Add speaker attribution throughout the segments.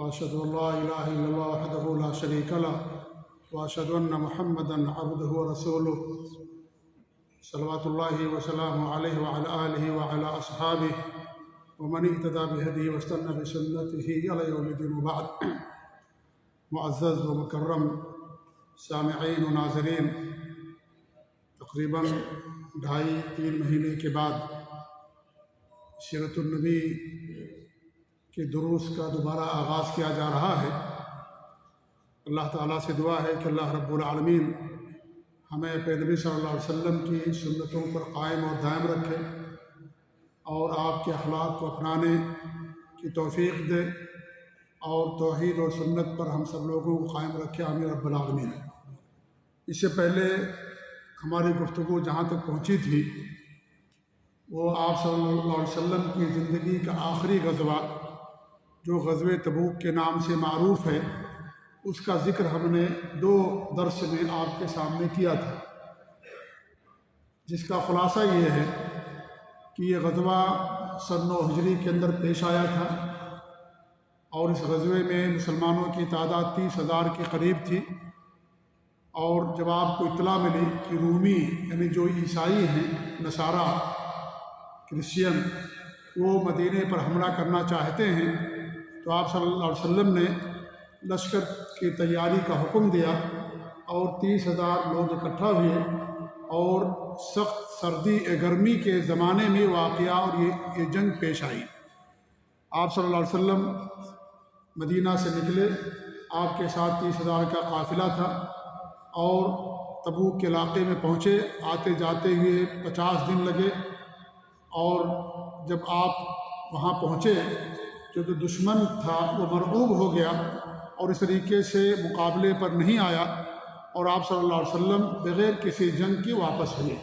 Speaker 1: واشهد ان لا اله الا الله وحده لا شريك له واشهد ان محمدا عبده ورسوله صلوات الله وسلامه عليه وعلى اله وعلى اصحابه ومن اهتدى بهديه واستنى بسنته الى يوم الدين. وبعد. معزز و مکرم سامعین و ناظرین، تقریباً 2.5-3 مہینے کے بعد سیرت النبی کے دروس کا دوبارہ آغاز کیا جا رہا ہے. اللہ تعالیٰ سے دعا ہے کہ اللہ رب العالمین ہمیں اپنے نبی صلی اللہ علیہ وسلم کی سنتوں پر قائم اور دائم رکھے اور آپ کے اخلاق کو اپنانے کی توفیق دے اور توحید اور سنت پر ہم سب لوگوں کو قائم رکھے. آمین رب العالمین. اس سے پہلے ہماری گفتگو جہاں تک پہنچی تھی وہ آپ صلی اللہ علیہ وسلم کی زندگی کا آخری غزوہ جو غزوہ تبوک کے نام سے معروف ہے، اس کا ذکر ہم نے 2 درس میں آپ کے سامنے کیا تھا، جس کا خلاصہ یہ ہے کہ یہ غزوہ سن 9 ہجری کے اندر پیش آیا تھا اور اس غزوے میں مسلمانوں کی تعداد 30,000 کے قریب تھی. اور جب آپ کو اطلاع ملی کہ رومی یعنی جو عیسائی ہیں، نصارہ، کرسچین، وہ مدینے پر حملہ کرنا چاہتے ہیں، تو آپ صلی اللہ علیہ وسلم نے لشکر کی تیاری کا حکم دیا اور 30,000 لوگ اکٹھا ہوئے اور سخت سردی گرمی کے زمانے میں واقعہ اور یہ جنگ پیش آئی. آپ صلی اللہ علیہ وسلم مدینہ سے نکلے، آپ کے ساتھ 30,000 کا قافلہ تھا اور تبوک کے علاقے میں پہنچے. آتے جاتے ہوئے 50 دن لگے اور جب آپ وہاں پہنچے جو دشمن تھا وہ مرعوب ہو گیا اور اس طریقے سے مقابلے پر نہیں آیا اور آپ صلی اللہ علیہ وسلم بغیر کسی جنگ کے واپس ہوئے.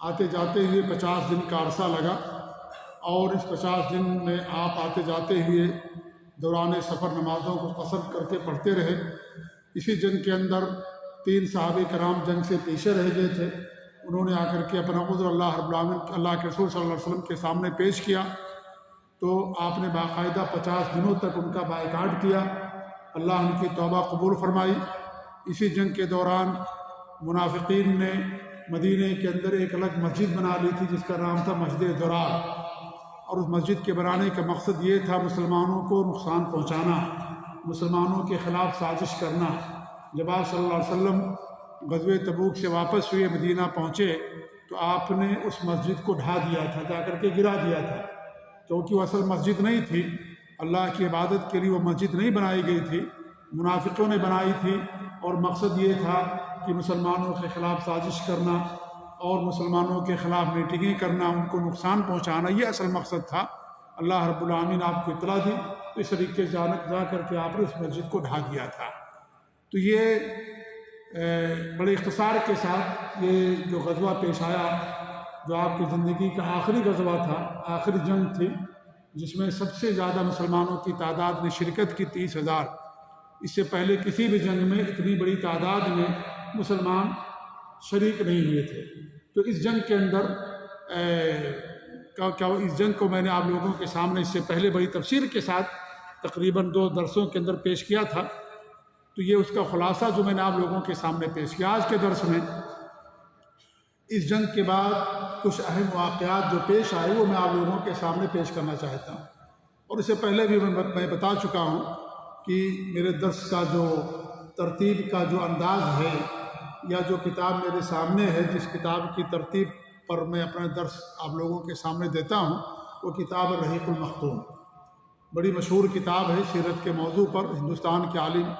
Speaker 1: آتے جاتے ہوئے 50 دن کا عرصہ لگا اور اس 50 دن میں آپ آتے جاتے ہوئے دوران سفر نمازوں کو قصر کر کے پڑھتے رہے. اسی جنگ کے اندر 3 صحابہ کرام جنگ سے پیچھے رہ گئے تھے. انہوں نے آ کر کے اپنا عذر اللہ رب العالمین اللہ کے رسول صلی اللہ علیہ وسلم کے سامنے پیش کیا تو آپ نے باقاعدہ 50 دنوں تک ان کا بائیکاٹ کیا. اللہ ان کی توبہ قبول فرمائی. اسی جنگ کے دوران منافقین نے مدینہ کے اندر ایک الگ مسجد بنا لی تھی جس کا نام تھا مسجد ضرار، اور اس مسجد کے بنانے کا مقصد یہ تھا مسلمانوں کو نقصان پہنچانا، مسلمانوں کے خلاف سازش کرنا. جب آپ صلی اللہ علیہ وسلم غزوہ تبوک سے واپس ہوئے، مدینہ پہنچے، تو آپ نے اس مسجد کو ڈھا دیا تھا، جا کر کے گرا دیا تھا، کیونکہ وہ اصل مسجد نہیں تھی. اللہ کی عبادت کے لیے وہ مسجد نہیں بنائی گئی تھی، منافقوں نے بنائی تھی اور مقصد یہ تھا کہ مسلمانوں کے خلاف سازش کرنا اور مسلمانوں کے خلاف میٹنگیں کرنا، ان کو نقصان پہنچانا، یہ اصل مقصد تھا. اللہ رب العالمین آپ کو اطلاع دی تو اس طریقے سے جا کر کے آپ نے اس مسجد کو ڈھا دیا تھا. تو یہ بڑے اختصار کے ساتھ یہ جو غزوہ پیش آیا جو آپ کی زندگی کا آخری غزوہ تھا، آخری جنگ تھی جس میں سب سے زیادہ مسلمانوں کی تعداد نے شرکت کی، 30,000. اس سے پہلے کسی بھی جنگ میں اتنی بڑی تعداد میں مسلمان شریک نہیں ہوئے تھے. تو اس جنگ کے اندر اس جنگ کو میں نے آپ لوگوں کے سامنے اس سے پہلے بڑی تفصیل کے ساتھ تقریباً 2 درسوں کے اندر پیش کیا تھا. تو یہ اس کا خلاصہ جو میں نے آپ لوگوں کے سامنے پیش کیا. آج کے درس میں اس جنگ کے بعد کچھ اہم واقعات جو پیش آئے وہ میں آپ لوگوں کے سامنے پیش کرنا چاہتا ہوں. اور اس سے پہلے بھی میں بتا چکا ہوں کہ میرے درس کا جو ترتیب کا جو انداز ہے یا جو کتاب میرے سامنے ہے، جس کتاب کی ترتیب پر میں اپنا درس آپ لوگوں کے سامنے دیتا ہوں، وہ کتاب الرحیق المختوم، بڑی مشہور کتاب ہے سیرت کے موضوع پر. ہندوستان کے عالم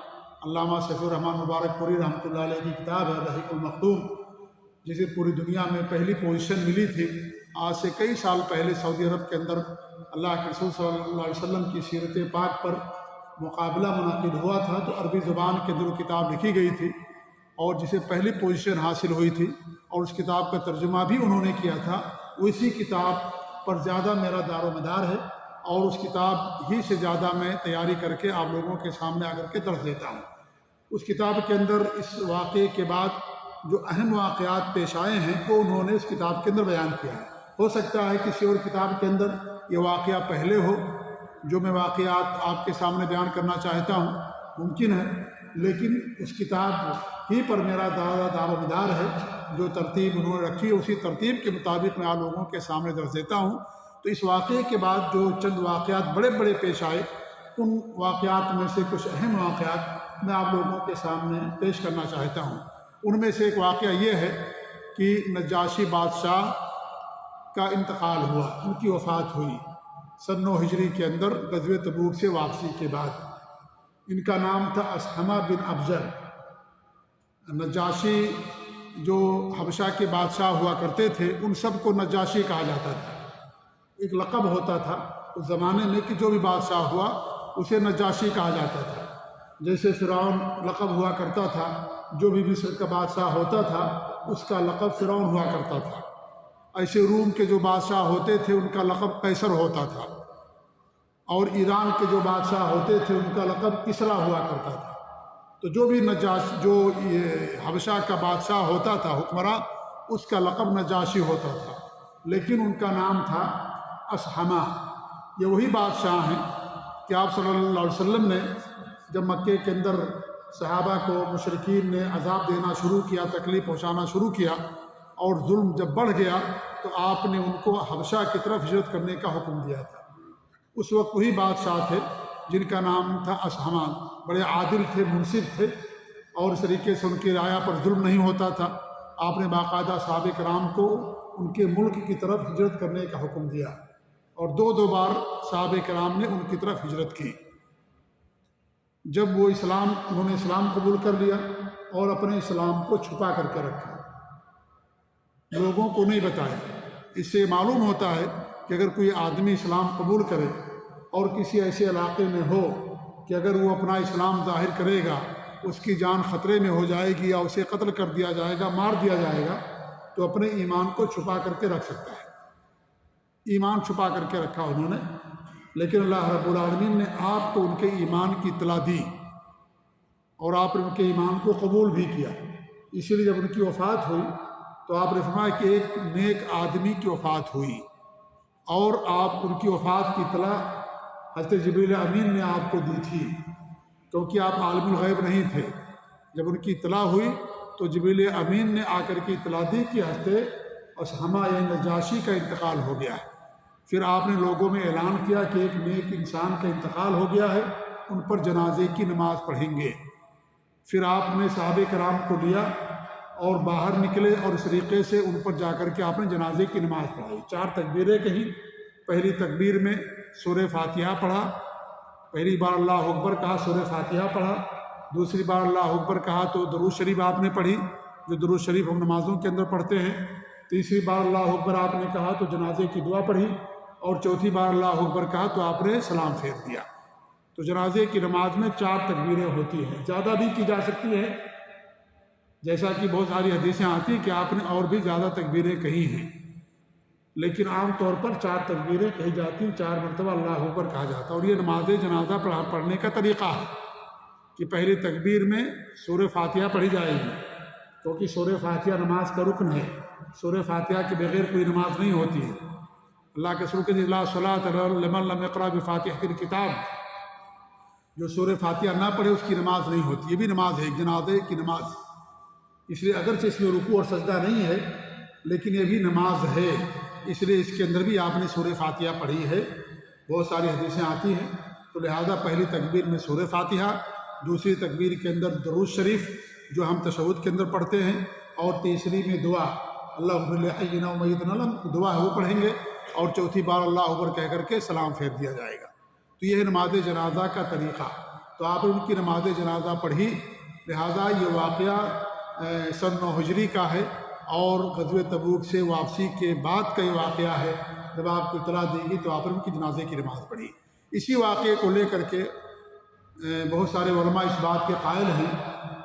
Speaker 1: علامہ سیف الرحمن مبارک پوری رحمۃ اللہ علیہ کی کتاب ہے الرحیق المختوم، جسے پوری دنیا میں پہلی پوزیشن ملی تھی. آج سے کئی سال پہلے سعودی عرب کے اندر اللہ کے رسول صلی اللہ علیہ وسلم کی سیرت پاک پر مقابلہ منعقد ہوا تھا، تو عربی زبان کے اندر وہ کتاب لکھی گئی تھی اور جسے پہلی پوزیشن حاصل ہوئی تھی اور اس کتاب کا ترجمہ بھی انہوں نے کیا تھا. وہ اسی کتاب پر زیادہ میرا دار و مدار ہے اور اس کتاب ہی سے زیادہ میں تیاری کر کے آپ لوگوں کے سامنے آ کر کے درس دیتا ہوں. اس کتاب کے اندر اس واقعے کے بعد جو اہم واقعات پیش آئے ہیں وہ انہوں نے اس کتاب کے اندر بیان کیا ہے. ہو سکتا ہے کسی اور کتاب کے اندر یہ واقعہ پہلے ہو جو میں واقعات آپ کے سامنے بیان کرنا چاہتا ہوں ممکن ہے، لیکن اس کتاب ہی پر میرا دار و مدار ہے۔ جو ترتیب انہوں نے رکھی ہے اسی ترتیب کے مطابق میں آپ لوگوں کے سامنے درس دیتا ہوں۔ تو اس واقعے کے بعد جو چند واقعات بڑے بڑے پیش آئے، ان واقعات میں سے کچھ اہم واقعات میں آپ لوگوں کے سامنے پیش کرنا چاہتا ہوں۔ ان میں سے ایک واقعہ یہ ہے کہ نجاشی بادشاہ کا انتقال ہوا، ان کی وفات ہوئی سن 9 ہجری کے اندر غزوہ تبوک سے واپسی کے بعد۔ ان کا نام تھا اصحمہ بن ابجر۔ نجاشی جو حبشہ کے بادشاہ ہوا کرتے تھے ان سب کو نجاشی کہا جاتا تھا، ایک لقب ہوتا تھا اس زمانے میں کہ جو بھی بادشاہ ہوا اسے نجاشی کہا جاتا تھا۔ جیسے فرعون لقب ہوا کرتا تھا، جو بھی مصر کا بادشاہ ہوتا تھا اس کا لقب فرعون ہوا کرتا تھا۔ ایسے روم کے جو بادشاہ ہوتے تھے ان کا لقب قیصر ہوتا تھا، اور ایران کے جو بادشاہ ہوتے تھے ان کا لقب کسریٰ ہوا کرتا تھا۔ تو جو بھی جو یہ حبشہ کا بادشاہ ہوتا تھا حکمراں، اس کا لقب نجاشی ہوتا تھا، لیکن ان کا نام تھا اصحمہ۔ یہ وہی بادشاہ ہیں کہ آپ صلی اللہ علیہ وسلم نے جب مکے کے اندر صحابہ کو مشرکین نے عذاب دینا شروع کیا، تکلیف پہنچانا شروع کیا، اور ظلم جب بڑھ گیا تو آپ نے ان کو حبشہ کی طرف ہجرت کرنے کا حکم دیا تھا۔ اس وقت وہی بادشاہ تھے جن کا نام تھا اصحمہ۔ بڑے عادل تھے، منصف تھے، اور اس طریقے سے ان کی رعایا پر ظلم نہیں ہوتا تھا۔ آپ نے باقاعدہ صحابہ کرام کو ان کے ملک کی طرف ہجرت کرنے کا حکم دیا، اور دو بار صحابہ کرام نے ان کی طرف ہجرت کی۔ جب وہ انہوں نے اسلام قبول کر لیا اور اپنے اسلام کو چھپا کر کے رکھا، لوگوں کو نہیں بتایا۔ اس سے معلوم ہوتا ہے کہ اگر کوئی آدمی اسلام قبول کرے اور کسی ایسے علاقے میں ہو کہ اگر وہ اپنا اسلام ظاہر کرے گا اس کی جان خطرے میں ہو جائے گی یا اسے قتل کر دیا جائے گا، مار دیا جائے گا، تو اپنے ایمان کو چھپا کر کے رکھ سکتا ہے۔ ایمان چھپا کر کے رکھا انہوں نے، لیکن اللہ رب العالمین نے آپ کو ان کے ایمان کی اطلاع دی اور آپ نے ان کے ایمان کو قبول بھی کیا۔ اسی لیے جب ان کی وفات ہوئی تو آپ نے فرمایا کہ ایک نیک آدمی کی وفات ہوئی، اور آپ ان کی وفات کی اطلاع حضرت جبریل امین نے آپ کو دی تھی، کیونکہ آپ عالم الغیب نہیں تھے۔ جب ان کی اطلاع ہوئی تو جبریل امین نے آ کر کے اطلاع دی کہ حضرت اصحمہ یا نجاشی کا انتقال ہو گیا ہے۔ پھر آپ نے لوگوں میں اعلان کیا کہ ایک نیک انسان کا انتقال ہو گیا ہے، ان پر جنازے کی نماز پڑھیں گے۔ پھر آپ نے صحابہ کرام کو لیا اور باہر نکلے، اور اس طریقے سے ان پر جا کر کے آپ نے جنازے کی نماز پڑھائی۔ 4 تکبیریں کہیں۔ پہلی تکبیر میں سورہ فاتحہ پڑھا، پہلی بار اللہ اکبر کہا، سورہ فاتحہ پڑھا، دوسری بار اللہ اکبر کہا تو درود شریف آپ نے پڑھی، جو درود شریف ہم نمازوں کے اندر پڑھتے ہیں۔ تیسری بار اللہ اکبر آپ نے کہا تو جنازے کی دعا پڑھی، اور چوتھی بار اللہ اکبر کہا تو آپ نے سلام پھیر دیا۔ تو جنازے کی نماز میں 4 تکبیریں ہوتی ہیں، زیادہ بھی کی جا سکتی ہے، جیسا کہ بہت ساری حدیثیں آتی ہیں کہ آپ نے اور بھی زیادہ تکبیریں کہی ہیں، لیکن عام طور پر 4 تکبیریں کہی جاتی ہیں، 4 مرتبہ اللہ اکبر کہا جاتا ہے۔ اور یہ نماز جنازہ پڑھنے کا طریقہ ہے کہ پہلی تکبیر میں سورہ فاتحہ پڑھی جائے گی، کیونکہ سورہ فاتحہ نماز کا رکن ہے۔ سورہ فاتحہ کے بغیر کوئی نماز نہیں ہوتی ہے۔ اللہ کے رسول کے لا صلاۃ لمن لم یقرأ بفاتحۃ الکتاب، جو سورہ فاتحہ نہ پڑھے اس کی نماز نہیں ہوتی۔ یہ بھی نماز ہے، ایک جنازے کی نماز، اس لیے اگرچہ اس میں رکوع اور سجدہ نہیں ہے لیکن یہ بھی نماز ہے، اس لیے اس کے اندر بھی آپ نے سورہ فاتحہ پڑھی ہے۔ بہت ساری حدیثیں آتی ہیں، تو لہذا پہلی تکبیر میں سورہ فاتحہ، دوسری تکبیر کے اندر درود شریف جو ہم تشہد کے اندر پڑھتے ہیں، اور تیسری میں دعا اللہم صل علی سیدنا ومیتنا دعا ہے وہ پڑھیں گے، اور چوتھی بار اللہ اکبر کہہ کر کے سلام پھیر دیا جائے گا۔ تو یہ ہے نماز جنازہ کا طریقہ۔ تو آپ نے ان کی نماز جنازہ پڑھی، لہذا یہ واقعہ سن 9 ہجری کا ہے، اور غزوہ تبوک سے واپسی کے بعد کا یہ واقعہ ہے۔ جب آپ کو اطلاع دی گئی تو آپ نے ان کی جنازے کی نماز پڑھی۔ اسی واقعے کو لے کر کے بہت سارے علماء اس بات کے قائل ہیں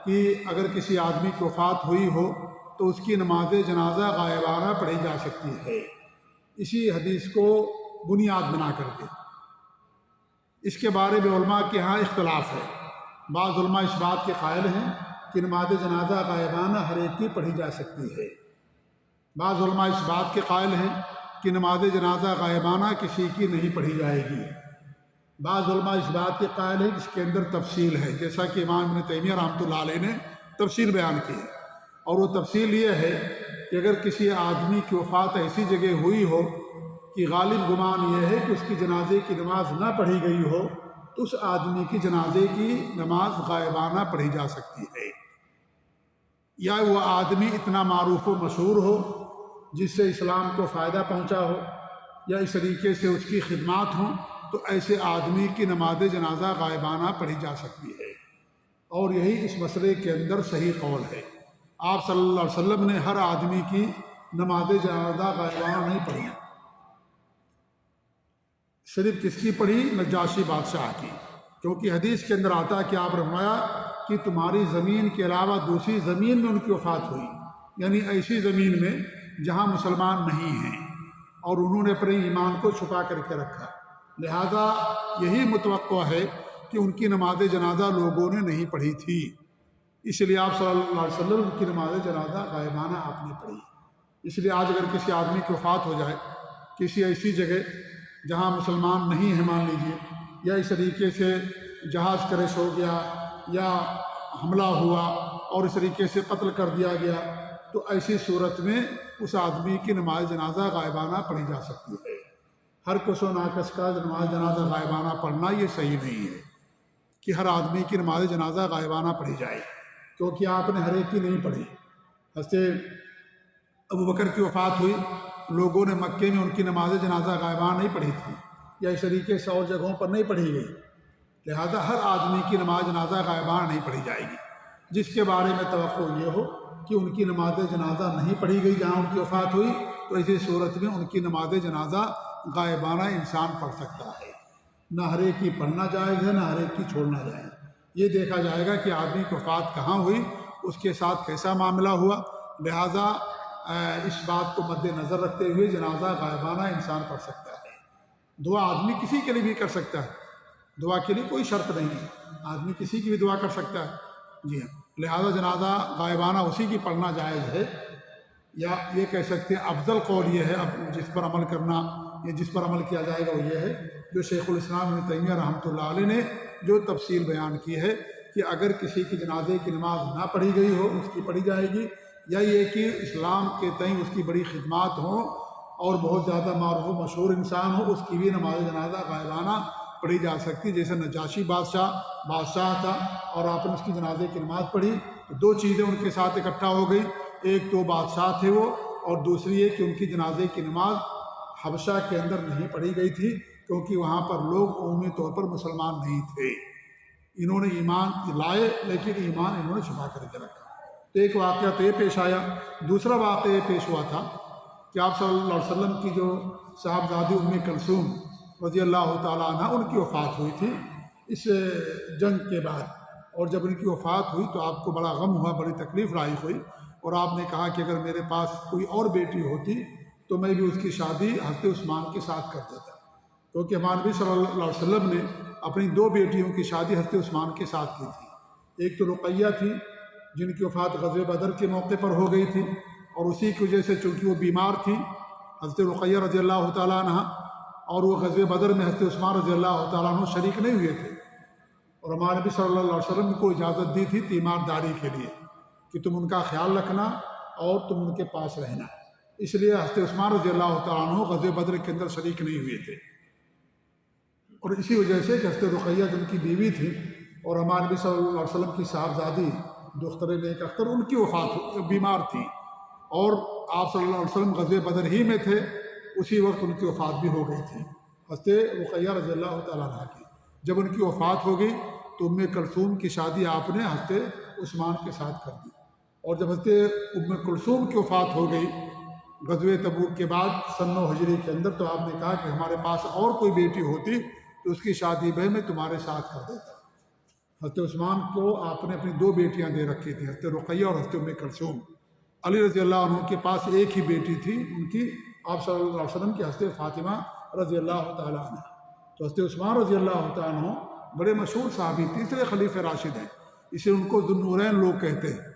Speaker 1: کہ اگر کسی آدمی کی وفات ہوئی ہو تو اس کی نماز جنازہ غائبانہ پڑھی جا سکتی ہے، اسی حدیث کو بنیاد بنا کر کے۔ اس کے بارے میں علماء کے ہاں اختلاف ہے۔ بعض علماء اس بات کے قائل ہیں کہ نماز جنازہ غائبانہ ہر ایک کی پڑھی جا سکتی ہے۔ بعض علماء اس بات کے قائل ہیں کہ نماز جنازہ غائبانہ کسی کی نہیں پڑھی جائے گی، بعض علماء اس بات کے قائل ہیں اس کے اندر تفصیل ہے، جیسا کہ امام ابن تیمیہ رحمۃ اللہ علیہ نے تفصیل بیان کی ہے، اور وہ تفصیل یہ ہے کہ اگر کسی آدمی کی وفات ایسی جگہ ہوئی ہو کہ غالب گمان یہ ہے کہ اس کی جنازے کی نماز نہ پڑھی گئی ہو، تو اس آدمی کی جنازے کی نماز غائبانہ پڑھی جا سکتی ہے، یا وہ آدمی اتنا معروف و مشہور ہو جس سے اسلام کو فائدہ پہنچا ہو، یا اس طریقے سے اس کی خدمات ہوں، تو ایسے آدمی کی نماز جنازہ غائبانہ پڑھی جا سکتی ہے، اور یہی اس مسئلے کے اندر صحیح قول ہے۔ آپ صلی اللہ علیہ وسلم نے ہر آدمی کی نماز جنازہ غائبانہ نہیں پڑھی، صرف کس کی پڑھی؟ نجاشی بادشاہ کی، کیونکہ حدیث کے اندر آتا ہے کہ آپ نے فرمایا کہ تمہاری زمین کے علاوہ دوسری زمین میں ان کی وفات ہوئی، یعنی ایسی زمین میں جہاں مسلمان نہیں ہیں اور انہوں نے اپنے ایمان کو چھپا کر کے رکھا، لہذا یہی متوقع ہے کہ ان کی نماز جنازہ لوگوں نے نہیں پڑھی تھی، اس لیے آپ صلی اللہ علیہ وسلم ان کی نماز جنازہ غائبانہ آپ نے پڑھی۔ اس لیے آج اگر کسی آدمی کی وفات ہو جائے کسی ایسی جگہ جہاں مسلمان نہیں ہیں مان لیجیے، یا اس طریقے سے جہاز کریش ہو گیا یا حملہ ہوا اور اس طریقے سے قتل کر دیا گیا، تو ایسی صورت میں اس آدمی کی نماز جنازہ غائبانہ پڑھی جا سکتی ہے۔ ہر کس و ناکس کا نماز جنازہ غائبانہ پڑھنا یہ صحیح نہیں ہے کہ ہر آدمی کی نماز جنازہ غائبانہ پڑھی جائے، کیونکہ آپ نے ہر ایک کی نہیں پڑھی۔ حضرت ابوبکر کی وفات ہوئی، لوگوں نے مکے میں ان کی نماز جنازہ غائبانہ نہیں پڑھی تھی، یا اس طریقے سے اور جگہوں پر نہیں پڑھی گئی، لہذا ہر آدمی کی نماز جنازہ غائبانہ نہیں پڑھی جائے گی۔ جس کے بارے میں توقع یہ ہو کہ ان کی نماز جنازہ نہیں پڑھی گئی جہاں ان کی وفات ہوئی، تو ایسی صورت میں ان کی نماز جنازہ غائبانہ انسان پڑھ سکتا ہے۔ نہ ہر ایک کی پڑھنا جائز ہے، نہ ہر ایک کی چھوڑنا جائز، یہ دیکھا جائے گا کہ آدمی کی وفات کہاں ہوئی، اس کے ساتھ کیسا معاملہ ہوا، لہذا اس بات کو مد نظر رکھتے ہوئے جنازہ غائبانہ انسان پڑھ سکتا ہے۔ دعا آدمی کسی کے لیے بھی کر سکتا ہے، دعا کے لیے کوئی شرط نہیں ہے، آدمی کسی کی بھی دعا کر سکتا ہے، جی ہاں، لہذا جنازہ غائبانہ اسی کی پڑھنا جائز ہے۔ یا یہ کہہ سکتے ہیں افضل قول یہ ہے، اب جس پر عمل کرنا یا جس پر عمل کیا جائے گا وہ یہ ہے جو شیخ الاسلام ابن تیمیہ رحمۃ اللہ علیہ نے جو تفصیل بیان کی ہے کہ اگر کسی کی جنازے کی نماز نہ پڑھی گئی ہو اس کی پڑھی جائے گی، یا یہ کہ اسلام کے تئیں اس کی بڑی خدمات ہوں اور بہت زیادہ معروف و مشہور انسان ہو، اس کی بھی نماز جنازہ غائبانہ پڑھی جا سکتی، جیسے نجاشی بادشاہ تھا اور آپ نے اس کی جنازے کی نماز پڑھی، تو دو چیزیں ان کے ساتھ اکٹھا ہو گئی، ایک تو بادشاہ تھے وہ، اور دوسری یہ کہ ان کی جنازے کی نماز حبشہ کے اندر نہیں پڑھی گئی تھی، کیونکہ وہاں پر لوگ عمومی طور پر مسلمان نہیں تھے، انہوں نے ایمان لائے لیکن ایمان انہوں نے چھپا کر کے رکھا۔ تو ایک واقعہ تو یہ پیش آیا، دوسرا واقعہ یہ پیش ہوا تھا کہ آپ صلی اللہ علیہ وسلم کی جو صاحبزادی ام کلثوم رضی اللہ تعالیٰ عنہ ان کی وفات ہوئی تھی اس جنگ کے بعد، اور جب ان کی وفات ہوئی تو آپ کو بڑا غم ہوا، بڑی تکلیف لاحق ہوئی، اور آپ نے کہا کہ اگر میرے پاس کوئی اور بیٹی ہوتی تو میں بھی اس کی شادی حضرت عثمان کے ساتھ کر دیتا، کیونکہ ہمارے نبی صلی اللہ علیہ وسلم نے اپنی دو بیٹیوں کی شادی حضرت عثمان کے ساتھ کی تھی، ایک تو رقیہ تھی جن کی وفات غزوہ بدر کے موقع پر ہو گئی تھی، اور اسی کی وجہ سے چونکہ وہ بیمار تھی حضرت رقیہ رضی اللہ تعالیٰ عنہ، اور وہ غزوہ بدر میں حضرت عثمان رضی اللہ تعالیٰ عنہ شریک نہیں ہوئے تھے، اور ہمارے نبی صلی اللہ علیہ وسلم کو اجازت دی تھی تیمارداری کے لیے کہ تم ان کا خیال رکھنا اور تم ان کے پاس رہنا، اس لیے حضرت عثمان رضی اللہ تعالیٰ عنہ غزوہ بدر کے اندر شریک نہیں ہوئے تھے، اور اسی وجہ سے کہ حضرت رقیہ جن کی بیوی تھی اور ہمارے نبی صلی اللہ علیہ وسلم کی صاحبزادی دختر نیک اختر، ان کی وفات بیمار تھی، اور آپ صلی اللہ علیہ وسلم غزوہ بدر ہی میں تھے، اسی وقت ان کی وفات بھی ہو گئی تھی حضرت رقیہ رضی اللہ تعالیٰ عنہ کی۔ جب ان کی وفات ہو گئی تو ام کلثوم کی شادی آپ نے حضرت عثمان کے ساتھ کر دی، اور جب حضرت ام کلثوم کی وفات ہو گئی غزوہ تبوک کے بعد سن 9 ہجری کے اندر، تو آپ نے کہا کہ ہمارے پاس اور کوئی بیٹی ہوتی تو اس کی شادی میں تمہارے ساتھ کر دیتا۔ حضرت عثمان کو آپ نے اپنی دو بیٹیاں دے رکھی تھیں، حضرت رقیہ اور حضرت ام کلثوم۔ علی رضی اللہ عنہ کے پاس ایک ہی بیٹی تھی ان کی، آپ صلی اللہ علیہ وسلم کی حضرت فاطمہ رضی اللہ تعالیٰ عنہ۔ تو حضرت عثمان رضی اللہ تعالیٰ عنہ بڑے مشہور صحابی، تیسرے خلیفہ راشد ہیں، اسے ان کو ذو النورین لوگ کہتے ہیں۔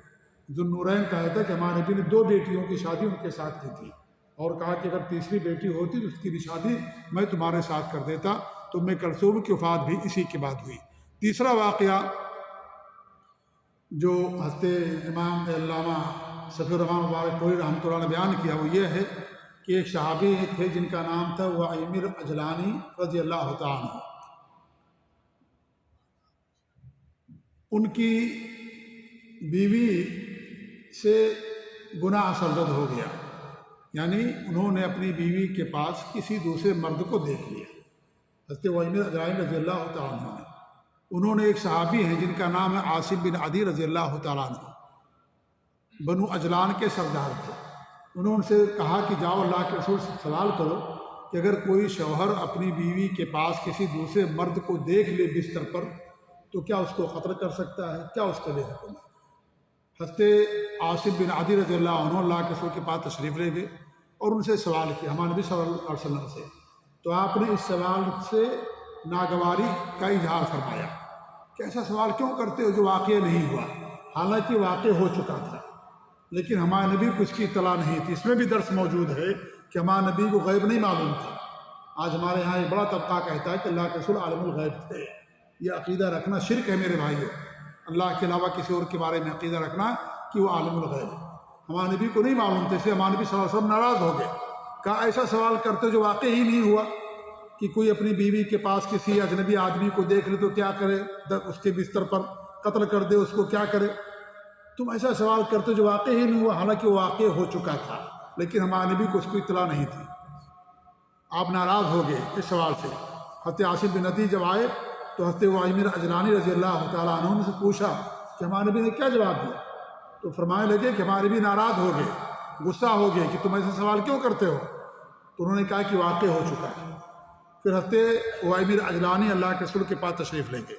Speaker 1: ذو النورین کہا تھا کہ ہمارے نبی نے دو بیٹیوں کی شادی ان کے ساتھ کی تھی، اور کہا کہ اگر تیسری بیٹی ہوتی تو اس کی بھی شادی میں تمہارے ساتھ کر دیتا، تو ام کلثوم کی وفات بھی اسی کے بعد ہوئی۔ تیسرا واقعہ جو حضرت امام علامہ صفی الرحمٰن مبارک پوری رحمۃ اللہ نے بیان کیا وہ یہ ہے کہ ایک صحابی تھے جن کا نام تھا وعیمر اجلانی رضی اللہ تعالیٰ عنہ۔ ان کی بیوی سے گناہ سرزد ہو گیا، یعنی انہوں نے اپنی بیوی کے پاس کسی دوسرے مرد کو دیکھ لیا۔ حضرت وعیمر اجلانی رضی اللہ تعالیٰ عنہ نے، انہوں نے ایک صحابی ہیں جن کا نام ہے عاصم بن عدی رضی اللہ تعالیٰ عنہ، بنو اجلان کے سردار تھے۔ انہوں نے ان سے کہا کہ جاؤ اللہ کے رسول سے سوال کرو کہ اگر کوئی شوہر اپنی بیوی کے پاس کسی دوسرے مرد کو دیکھ لے بستر پر تو کیا اس کو قتل کر سکتا ہے، کیا اس کا بے حکم ہے۔ حضرت عاصم بن عدی رضی اللہ عنہ اللہ کے رسول کے پاس تشریف لے گئے اور ان سے سوال کیا ہمارے نبی صلی اللہ علیہ وسلم سے، تو آپ نے اس سوال سے ناگواری کا اظہار فرمایا کہ ایسا سوال کیوں کرتے ہو جو واقع نہیں ہوا، حالانکہ واقع ہو چکا تھا، لیکن ہمارے نبی کو اس کی اطلاع نہیں تھی۔ اس میں بھی درس موجود ہے کہ ہمارے نبی کو غیب نہیں معلوم تھا۔ آج ہمارے یہاں ایک بڑا طبقہ کہتا ہے کہ اللہ کے رسول عالم الغیب تھے۔ یہ عقیدہ رکھنا شرک ہے میرے بھائیو، اللہ کے علاوہ کسی اور کے بارے میں عقیدہ رکھنا کہ وہ عالم الغیب ہے۔ ہمارے نبی کو نہیں معلوم تھا، اس لیے ہمارے نبی صلی اللہ علیہ وسلم ناراض ہو گئے، کہا ایسا سوال کرتے جو واقع ہی نہیں ہوا کہ کوئی اپنی بیوی کے پاس کسی اجنبی آدمی کو دیکھ لے تو کیا کرے، اس کے بستر پر قتل کر دے، اس کو کیا کرے۔ تم ایسا سوال کرتے جو واقع ہی نہیں ہوا، حالانکہ وہ واقع ہو چکا تھا، لیکن ہمارے نبی کو اس کو اطلاع نہیں تھی۔ آپ ناراض ہو گئے اس سوال سے۔ حضرت عاصم بن عدی جب آئے تو حضرت وعیمر اجلانی رضی اللہ تعالیٰ عنہ نے سے پوچھا کہ ہمارے نبی نے کیا جواب دیا، تو فرمانے لگے کہ ہمارے نبی ناراض ہو گئے، غصہ ہو گئے کہ تم ایسا سوال کیوں کرتے ہو، تو انہوں نے کہا کہ واقع ہو چکا ہے۔ پھر حضرت وعیمر اجلانی اللہ کے رسول کے پاس تشریف لے گئے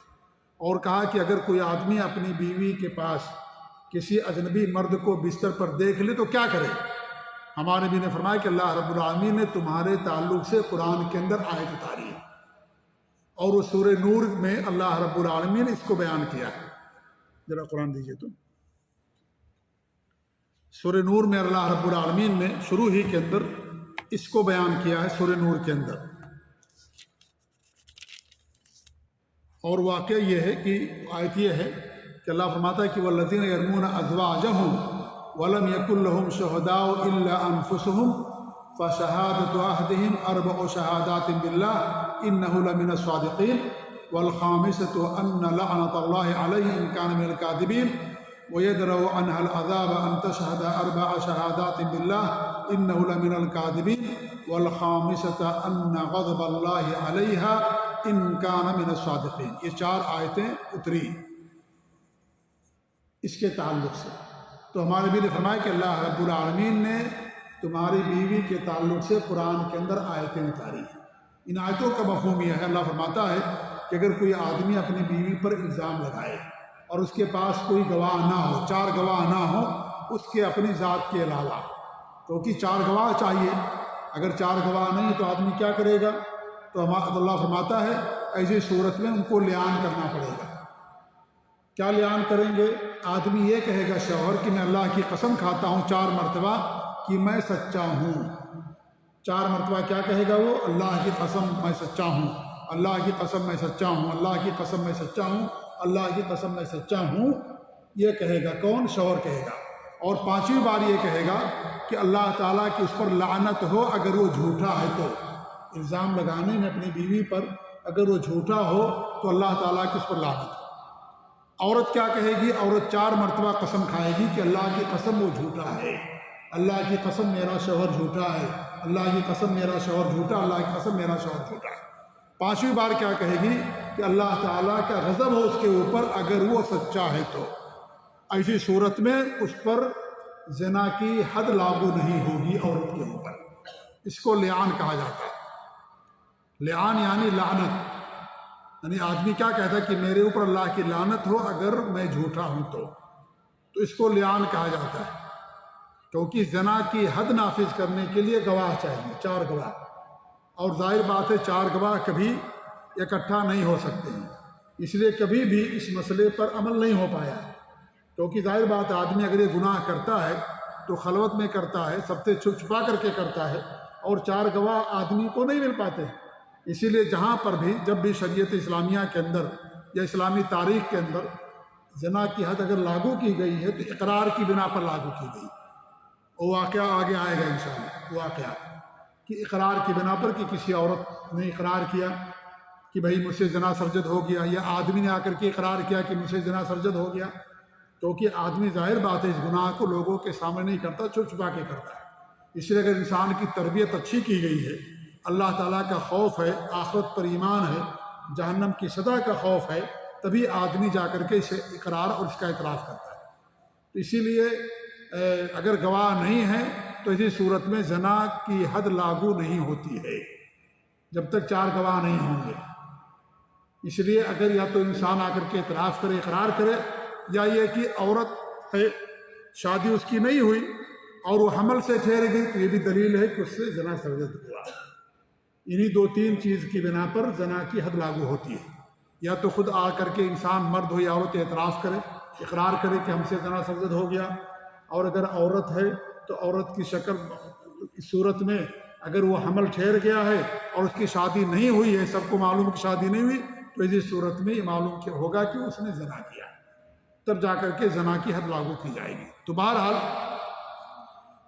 Speaker 1: اور کہا کہ اگر کوئی آدمی اپنی بیوی کے پاس کسی اجنبی مرد کو بستر پر دیکھ لے تو کیا کرے۔ ہمارے نبی نے فرمایا کہ اللہ رب العالمین نے تمہارے تعلق سے قرآن کے اندر آیت اتاری ہے، اور وہ سورہ نور میں اللہ رب العالمین نے اس کو بیان کیا ہے۔ ذرا قرآن دیجئے تو، سورہ نور میں اللہ رب العالمین نے شروع ہی کے اندر اس کو بیان کیا ہے، سورہ نور کے اندر۔ اور واقعہ یہ ہے کہ آیت یہ ہے کہ اللہ فرماتا ہے کہ والذین یرمون ازواجہم ولم یکن لہم شہداء الا انفسہم فشہادۃ احدہم اربع شہادات باللہ انہ لمن الصادقین والخامسۃ ان لعنۃ اللہ علیہ ان کان من الکاذبین ویدرؤ عنہا العذاب ان تشہد اربع شہادات باللہ انہ لمن الکاذبین والخامسۃ ان غضب اللہ علیہا ان کان من الصادقین۔ یہ 4 آیتیں اتری اس کے تعلق سے۔ تو ہمارے نبی نے فرمایا کہ اللہ رب العالمین نے تمہاری بیوی کے تعلق سے قرآن کے اندر آیتیں اتاری ہیں۔ ان آیتوں کا مفہوم یہ ہے، اللہ فرماتا ہے کہ اگر کوئی آدمی اپنی بیوی پر الزام لگائے اور اس کے پاس کوئی گواہ نہ ہو، 4 گواہ نہ ہو اس کے اپنی ذات کے علاوہ، کیونکہ 4 گواہ چاہیے، اگر 4 گواہ نہیں تو آدمی کیا کرے گا، تو اللہ فرماتا ہے ایسی صورت میں ان کو لعان کرنا پڑے گا۔ کیا لعان کریں گے؟ آدمی یہ کہے گا شوہر کہ میں اللہ کی قسم کھاتا ہوں 4 مرتبہ کہ میں سچا ہوں۔ 4 مرتبہ کیا کہے گا وہ؟ اللہ کی قسم میں سچا ہوں، اللہ کی قسم میں سچا ہوں، اللہ کی قسم میں سچا ہوں، اللہ کی قسم میں سچا ہوں، یہ کہے گا۔ کون؟ شوہر کہے گا۔ اور 5ویں بار یہ کہے گا کہ اللہ تعالیٰ کی اس پر لعنت ہو اگر وہ جھوٹا ہے تو۔ الزام لگانے میں اپنی بیوی پر اگر وہ جھوٹا ہو تو اللہ تعالیٰ کی اس پر لعنت ہو۔ عورت کیا کہے گی؟ عورت 4 مرتبہ قسم کھائے گی کہ اللہ کی قسم وہ جھوٹا ہے، اللہ کی قسم میرا شوہر جھوٹا ہے، اللہ کی قسم میرا شوہر جھوٹا، اللہ کی قسم میرا شوہر جھوٹا ہے۔ 5ویں بار کیا کہے گی کہ اللہ تعالیٰ کا غضب ہو اس کے اوپر اگر وہ سچا ہے تو۔ ایسی صورت میں اس پر زنا کی حد لاگو نہیں ہوگی عورت کے اوپر۔ اس کو لعان کہا جاتا ہے۔ لعان یعنی لعنت، یعنی آدمی کیا کہتا ہے کہ میرے اوپر اللہ کی لعنت ہو اگر میں جھوٹا ہوں تو اس کو لعان کہا جاتا ہے، کیونکہ زنا کی حد نافذ کرنے کے لیے گواہ چاہیے، 4 گواہ، اور ظاہر بات ہے 4 گواہ کبھی اکٹھا نہیں ہو سکتے ہیں، اس لیے کبھی بھی اس مسئلے پر عمل نہیں ہو پایا ہے، کیونکہ ظاہر بات ہے آدمی اگر یہ گناہ کرتا ہے تو خلوت میں کرتا ہے، سب سے چھپا کر کے کرتا ہے، اور 4 گواہ آدمی کو نہیں مل پاتے، اسی لیے جہاں پر بھی جب بھی شریعت اسلامیہ کے اندر یا اسلامی تاریخ کے اندر زنا کی حد اگر لاگو کی گئی ہے تو اقرار کی بنا پر لاگو کی گئی. وہ واقعہ آگے آئے گا انشاءاللہ. واقعہ کہ اقرار کی بنا پر کہ کسی عورت نے اقرار کیا کہ بھئی مجھ سے زنا سرزد ہو گیا، یا آدمی نے آ کر کے اقرار کیا کہ مجھ سے زنا سرزد ہو گیا. کیونکہ آدمی ظاہر بات ہے اس گناہ کو لوگوں کے سامنے نہیں کرتا، چھپ چھپا کے کرتا ہے. اس لیے اگر انسان کی تربیت اچھی کی گئی ہے، اللہ تعالیٰ کا خوف ہے، آخرت پر ایمان ہے، جہنم کی سزا کا خوف ہے، تبھی آدمی جا کر کے اسے اقرار اور اس کا اعتراف کرتا ہے. تو اسی لیے اگر گواہ نہیں ہے تو اسی صورت میں زنا کی حد لاگو نہیں ہوتی ہے جب تک 4 گواہ نہیں ہوں گے. اس لیے اگر یا تو انسان آ کر کے اعتراف کرے، اقرار کرے، یا یہ کہ عورت ہے شادی اس کی نہیں ہوئی اور وہ حمل سے ٹھہر گئی تو یہ بھی دلیل ہے کہ اس سے زنا سرزد ہوا. انہی 2-3 چیز کی بنا پر زنا کی حد لاگو ہوتی ہے. یا تو خود آ کر کے انسان مرد ہو یا عورت اعتراف کرے، اقرار کرے کہ ہم سے زنا سرزد ہو گیا. اور اگر عورت ہے تو عورت کی شکل اس صورت میں اگر وہ حمل ٹھہر گیا ہے اور اس کی شادی نہیں ہوئی ہے، سب کو معلوم کہ شادی نہیں ہوئی، تو اسی صورت میں یہ معلوم ہوگا کہ اس نے زنا کیا، تب جا کر کے زنا کی حد لاگو کی جائے گی. تو بہرحال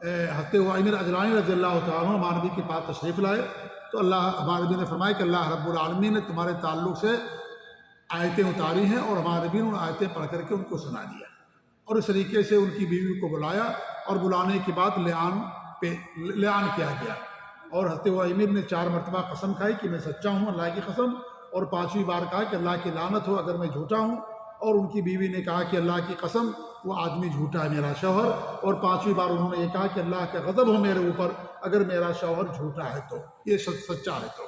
Speaker 1: حضرت عمر اجلانی رضی اللہ تعالیٰ عنہ ہمارے نبی کے پاس تشریف لائے تو ہمارے نبی نے فرمایا کہ اللہ رب العالمین نے تمہارے تعلق سے آیتیں اتاری ہیں، اور ہمارے نبی نے ان آیتیں پڑھ کر کے ان کو سنا دیا. اور اس طریقے سے ان کی بیوی کو بلایا، اور بلانے کے بعد لعان کیا گیا. اور حضرت عمر نے 4 مرتبہ قسم کھائی کہ میں سچا ہوں اللہ کی قسم، اور 5ویں بار کہا کہ اللہ کی لعنت ہو اگر میں جھوٹا ہوں. اور ان کی بیوی نے کہا کہ اللہ کی قسم وہ آدمی جھوٹا ہے میرا شوہر. اور 5ویں بار انہوں نے یہ کہا کہ اللہ کا غضب ہو میرے اوپر اگر میرا شوہر جھوٹا ہے تو، یہ سچا ہے تو.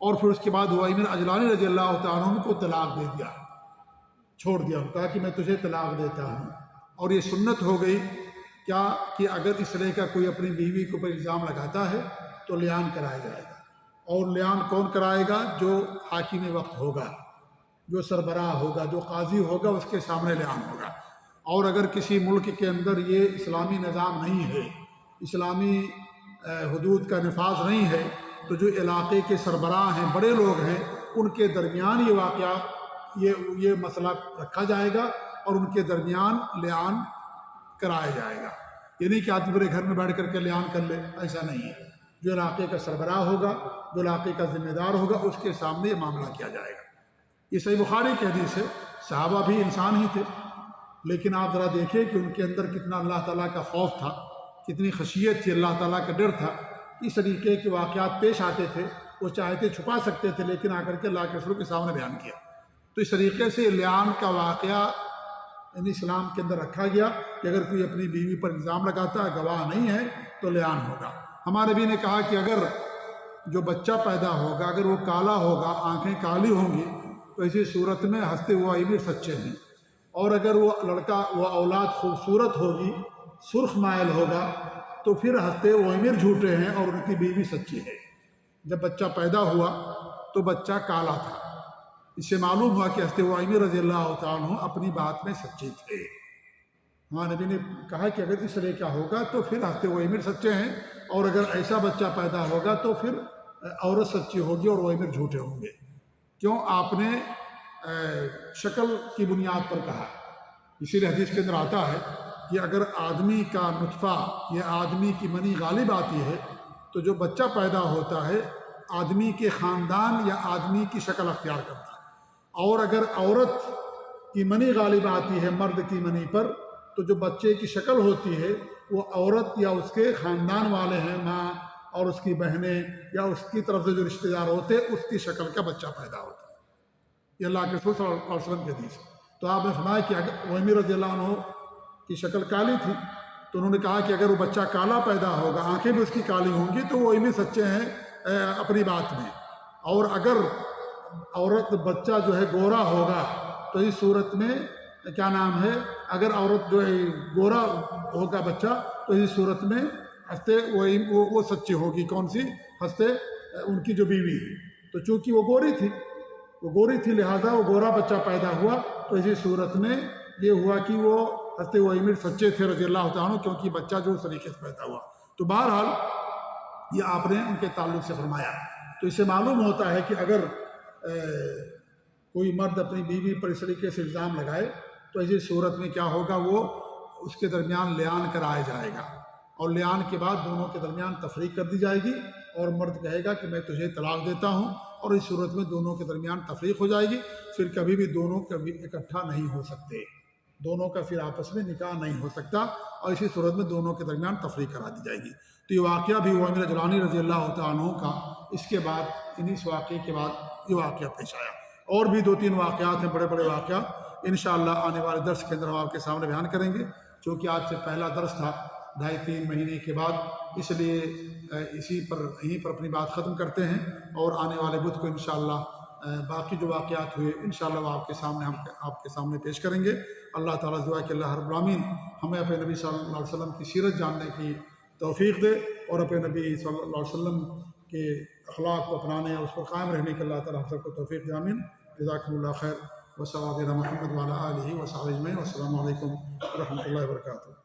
Speaker 1: اور پھر اس کے بعد عمر اجلانی رضی اللہ تعالیٰ عنہ کو طلاق دے دیا، چھوڑ دیا. کہا کہ میں تجھے طلاق دیتا ہوں. اور یہ سنت ہو گئی کیا کہ اگر اس طرح کا کوئی اپنی بیوی کے اوپر الزام لگاتا ہے تو لعان کرایا جائے گا. اور لعان کون کرائے گا؟ جو حاکم وقت ہوگا، جو سربراہ ہوگا، جو قاضی ہوگا، اس کے سامنے لعان ہوگا. اور اگر کسی ملک کے اندر یہ اسلامی نظام نہیں ہے، اسلامی حدود کا نفاذ نہیں ہے، تو جو علاقے کے سربراہ ہیں، بڑے لوگ ہیں، ان کے درمیان یہ واقعہ یہ مسئلہ رکھا جائے گا اور ان کے درمیان لعان کرایا جائے گا. یعنی کہ آدمی بڑے گھر میں بیٹھ کر کے لعان کر لے، ایسا نہیں ہے. جو علاقے کا سربراہ ہوگا، جو علاقے کا ذمہ دار ہوگا، اس کے سامنے یہ معاملہ کیا جائے گا. یہ صحیح بخاری کی حدیث ہے. صحابہ بھی انسان ہی تھے، لیکن آپ ذرا دیکھیں کہ ان کے اندر کتنا اللہ تعالیٰ کا خوف تھا، کتنی خشیت تھی، اللہ تعالیٰ کا ڈر تھا. اس طریقے کے واقعات پیش آتے تھے، وہ چاہتے چھپا سکتے تھے، لیکن آ کر کے اللہ کے رسول کے سامنے بیان کیا. تو اس طریقے سے لعان کا واقعہ یعنی اسلام کے اندر رکھا گیا کہ اگر کوئی اپنی بیوی پر الزام لگاتا ہے، گواہ نہیں ہے، تو لعان ہوگا. ہمارے نبی نے کہا کہ اگر جو بچہ پیدا ہوگا اگر وہ کالا ہوگا، آنکھیں کالی ہوں گی، تو اسی صورت میں ہنستے ہوئے عمر سچے ہیں. اور اگر وہ لڑکا وہ اولاد خوبصورت ہوگی، سرخ مائل ہوگا، تو پھر ہنستے وہ عمر جھوٹے ہیں اور ان کی بیوی سچی ہے. جب بچہ پیدا ہوا تو بچہ کالا تھا. اس سے معلوم ہوا کہ حضرت عمر رضی اللہ تعالیٰ عنہ اپنی بات میں سچے تھے. ہمارے نبی نے کہا کہ اگر اس طرح کا ہوگا تو پھر حضرت عمر سچے ہیں، اور اگر ایسا بچہ پیدا ہوگا تو پھر عورت سچی ہوگی اور وہ عمر جھوٹے ہوں گے. کیوں؟ آپ نے شکل کی بنیاد پر کہا. اسی لیے حدیث کے اندر آتا ہے کہ اگر آدمی کا نطفہ یا آدمی کی منی غالب آتی ہے تو جو بچہ پیدا ہوتا ہے آدمی کے خاندان یا آدمی کی شکل اختیار کرتا ہے. اور اگر عورت کی منی غالب آتی ہے مرد کی منی پر تو جو بچے کی شکل ہوتی ہے وہ عورت یا اس کے خاندان والے ہیں، ماں اور اس کی بہنیں یا اس کی طرف سے جو رشتہ دار ہوتے ہیں، اس کی شکل کا بچہ پیدا ہوتا ہے. یہ اللہ کے رسول صلی اللہ علیہ وسلم کی حدیث ہے. تو آپ نے فرمایا کہ اگر عمر رضی اللہ عنہ کی شکل کالی تھی تو انہوں نے کہا کہ اگر وہ بچہ کالا پیدا ہوگا، آنکھیں بھی اس کی کالی ہوں گی، تو وہ عمر سچے ہیں اپنی بات میں. اور اگر عورت بچہ جو ہے گورا ہوگا تو اس صورت میں کیا نام ہے، اگر عورت جو ہے گورا ہوگا بچہ تو اس صورت میں ہنستے وہ سچی ہوگی. کون سی؟ ہنستے ان کی جو بیوی ہے. تو چونکہ وہ گوری تھی لہذا وہ گورا بچہ پیدا ہوا، تو اسی صورت میں یہ ہوا کہ وہ حضرت عمر سچے تھے رضی اللہ تعالیٰ عنہ، کیونکہ بچہ جو اس طریقے سے پیدا ہوا. تو بہرحال یہ آپ نے ان کے تعلق سے فرمایا. تو اس سے معلوم ہوتا ہے کہ اگر کوئی مرد اپنی بیوی پر اس طریقے سے الزام لگائے تو ایسی صورت میں کیا ہوگا، وہ اس کے درمیان لیان کرایا جائے گا، اور لیان کے بعد دونوں کے درمیان تفریق کر دی جائے گی، اور مرد کہے گا کہ میں تجھے طلاق دیتا ہوں، اور اس صورت میں دونوں کے درمیان تفریق ہو جائے گی، پھر کبھی بھی دونوں کبھی اکٹھا نہیں ہو سکتے، دونوں کا پھر آپس میں نکاح نہیں ہو سکتا، اور اسی صورت میں دونوں کے درمیان تفریق کرا دی جائے گی۔ تو یہ واقعہ بھی ہوا امیر جولانی رضی اللہ تعالیٰ عنہ کا، اس کے بعد اس واقعے کے بعد یہ واقعہ پیش آیا۔ اور بھی 2-3 واقعات ہیں، بڑے بڑے واقعات، انشاءاللہ آنے والے درس کے اندر ہم آپ کے سامنے بیان کریں گے، چونکہ آج سے پہلا درس تھا 2.5-3 مہینے کے بعد، اس لیے یہیں پر اپنی بات ختم کرتے ہیں، اور آنے والے بدھ کو انشاءاللہ باقی جو واقعات ہوئے انشاءاللہ وہ ہم آپ کے سامنے پیش کریں گے۔ اللہ تعالیٰ سے دعا ہے کہ اللہ رب العالمین ہمیں اپنے نبی صلی اللہ علیہ وسلم کی سیرت جاننے کی توفیق دے، اور اپنے نبی صلی اللہ علیہ وسلم کے اخلاق کو اپنانے اور اس پر قائم رہنے کے اللہ تعالیٰ ہم سب کو توفیق دے، آمین۔ جزاکم اللہ خیر، وصلی اللہ علی محمد وعلی آلہ وصحبہ اجمعین، والسلام علیکم ورحمۃ اللہ وبرکاتہ۔